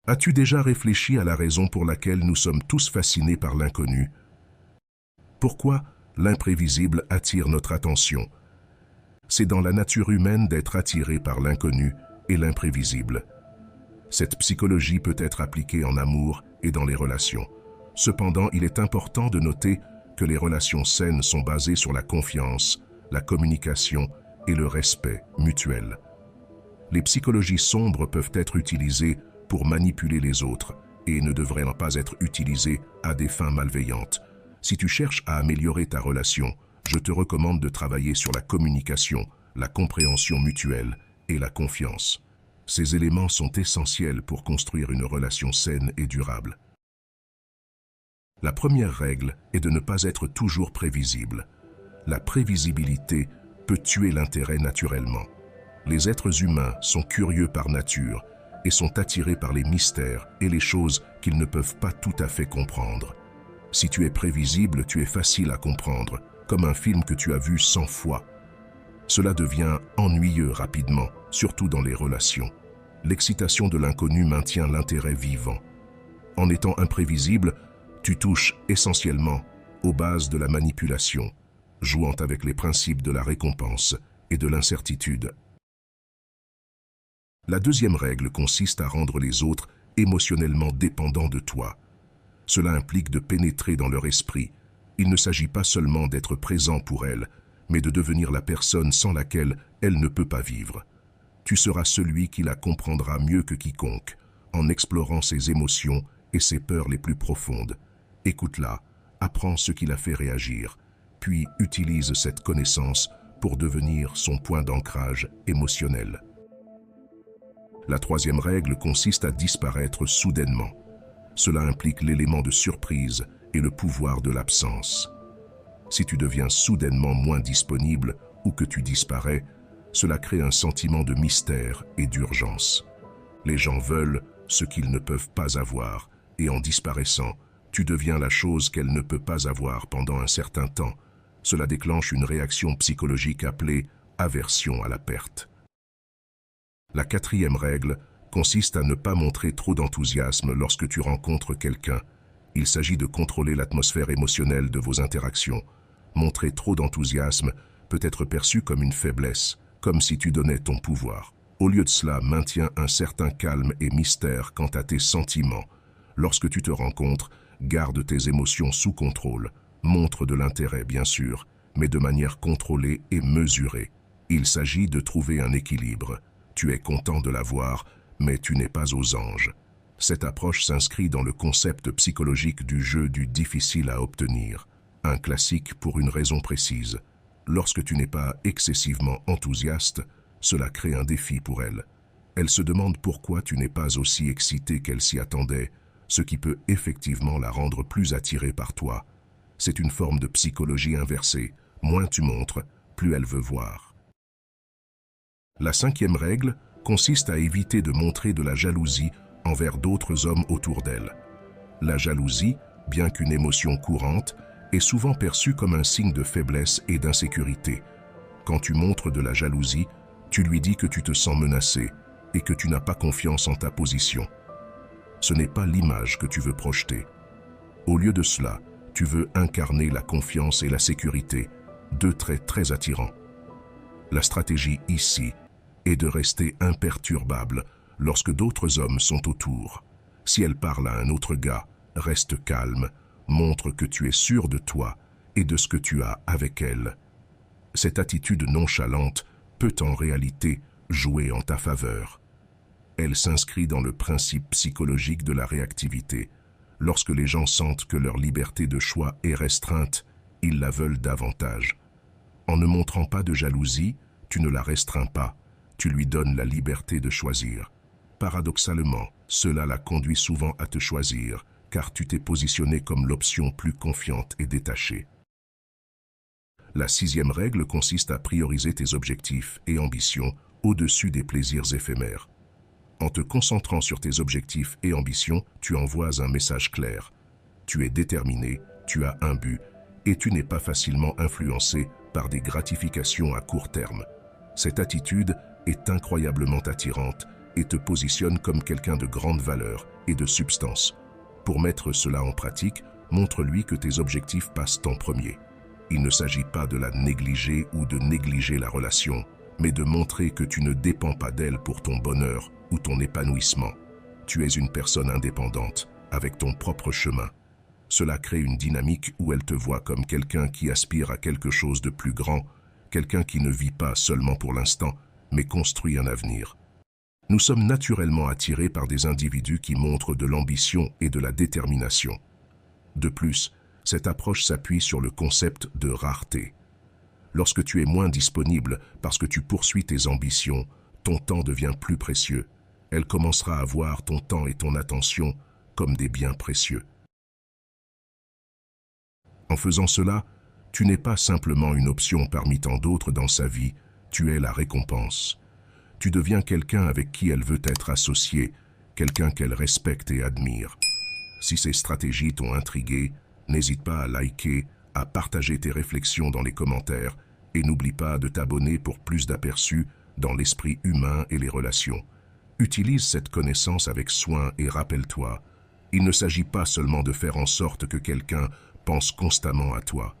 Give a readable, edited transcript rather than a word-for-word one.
As-tu déjà réfléchi à la raison pour laquelle nous sommes tous fascinés par l'inconnu? Pourquoi l'imprévisible attire notre attention? C'est dans la nature humaine d'être attiré par l'inconnu et l'imprévisible. Cette psychologie peut être appliquée en amour et dans les relations. Cependant, il est important de noter que les relations saines sont basées sur la confiance, la communication et le respect mutuel. Les psychologies sombres peuvent être utilisées pour manipuler les autres et ne devraient pas être utilisées à des fins malveillantes. Si tu cherches à améliorer ta relation, je te recommande de travailler sur la communication, la compréhension mutuelle et la confiance. Ces éléments sont essentiels pour construire une relation saine et durable. La première règle est de ne pas être toujours prévisible. La prévisibilité peut tuer l'intérêt naturellement. Les êtres humains sont curieux par nature et sont attirés par les mystères et les choses qu'ils ne peuvent pas tout à fait comprendre. Si tu es prévisible, tu es facile à comprendre, comme un film que tu as vu 100 fois. Cela devient ennuyeux rapidement, surtout dans les relations. L'excitation de l'inconnu maintient l'intérêt vivant. En étant imprévisible, tu touches essentiellement aux bases de la manipulation, jouant avec les principes de la récompense et de l'incertitude. La deuxième règle consiste à rendre les autres émotionnellement dépendants de toi. Cela implique de pénétrer dans leur esprit. Il ne s'agit pas seulement d'être présent pour elles, mais de devenir la personne sans laquelle elle ne peut pas vivre. Tu seras celui qui la comprendra mieux que quiconque, en explorant ses émotions et ses peurs les plus profondes. Écoute-la, apprends ce qui la fait réagir, puis utilise cette connaissance pour devenir son point d'ancrage émotionnel. La troisième règle consiste à disparaître soudainement. Cela implique l'élément de surprise et le pouvoir de l'absence. Si tu deviens soudainement moins disponible ou que tu disparais, cela crée un sentiment de mystère et d'urgence. Les gens veulent ce qu'ils ne peuvent pas avoir, et en disparaissant, tu deviens la chose qu'elle ne peut pas avoir pendant un certain temps. Cela déclenche une réaction psychologique appelée aversion à la perte. La quatrième règle consiste à ne pas montrer trop d'enthousiasme lorsque tu rencontres quelqu'un. Il s'agit de contrôler l'atmosphère émotionnelle de vos interactions. Montrer trop d'enthousiasme peut être perçu comme une faiblesse, comme si tu donnais ton pouvoir. Au lieu de cela, maintiens un certain calme et mystère quant à tes sentiments. Lorsque tu te rencontres, garde tes émotions sous contrôle. Montre de l'intérêt, bien sûr, mais de manière contrôlée et mesurée. Il s'agit de trouver un équilibre. Tu es content de la voir, mais tu n'es pas aux anges. Cette approche s'inscrit dans le concept psychologique du jeu du difficile à obtenir. Un classique pour une raison précise. Lorsque tu n'es pas excessivement enthousiaste, cela crée un défi pour elle. Elle se demande pourquoi tu n'es pas aussi excité qu'elle s'y attendait, ce qui peut effectivement la rendre plus attirée par toi. C'est une forme de psychologie inversée. Moins tu montres, plus elle veut voir. La cinquième règle consiste à éviter de montrer de la jalousie envers d'autres hommes autour d'elle. La jalousie, bien qu'une émotion courante, est souvent perçue comme un signe de faiblesse et d'insécurité. Quand tu montres de la jalousie, tu lui dis que tu te sens menacé et que tu n'as pas confiance en ta position. Ce n'est pas l'image que tu veux projeter. Au lieu de cela, tu veux incarner la confiance et la sécurité, deux traits très attirants. La stratégie ici est de rester imperturbable lorsque d'autres hommes sont autour. Si elle parle à un autre gars, reste calme, montre que tu es sûr de toi et de ce que tu as avec elle. Cette attitude nonchalante peut en réalité jouer en ta faveur. Elle s'inscrit dans le principe psychologique de la réactivité. Lorsque les gens sentent que leur liberté de choix est restreinte, ils la veulent davantage. En ne montrant pas de jalousie, tu ne la restreins pas, tu lui donnes la liberté de choisir. Paradoxalement, cela la conduit souvent à te choisir, car tu t'es positionné comme l'option plus confiante et détachée. La sixième règle consiste à prioriser tes objectifs et ambitions au-dessus des plaisirs éphémères. En te concentrant sur tes objectifs et ambitions, tu envoies un message clair. Tu es déterminé, tu as un but, et tu n'es pas facilement influencé par des gratifications à court terme. Cette attitude est incroyablement attirante et te positionne comme quelqu'un de grande valeur et de substance. Pour mettre cela en pratique, montre-lui que tes objectifs passent en premier. Il ne s'agit pas de la négliger ou de négliger la relation, mais de montrer que tu ne dépends pas d'elle pour ton bonheur ou ton épanouissement. Tu es une personne indépendante, avec ton propre chemin. Cela crée une dynamique où elle te voit comme quelqu'un qui aspire à quelque chose de plus grand, quelqu'un qui ne vit pas seulement pour l'instant, mais construit un avenir. Nous sommes naturellement attirés par des individus qui montrent de l'ambition et de la détermination. De plus, cette approche s'appuie sur le concept de rareté. Lorsque tu es moins disponible parce que tu poursuis tes ambitions, ton temps devient plus précieux. Elle commencera à voir ton temps et ton attention comme des biens précieux. En faisant cela, tu n'es pas simplement une option parmi tant d'autres dans sa vie, tu es la récompense. Tu deviens quelqu'un avec qui elle veut être associée, quelqu'un qu'elle respecte et admire. Si ces stratégies t'ont intrigué, n'hésite pas à liker, à partager tes réflexions dans les commentaires et n'oublie pas de t'abonner pour plus d'aperçus dans l'esprit humain et les relations. Utilise cette connaissance avec soin et rappelle-toi, il ne s'agit pas seulement de faire en sorte que quelqu'un pense constamment à toi.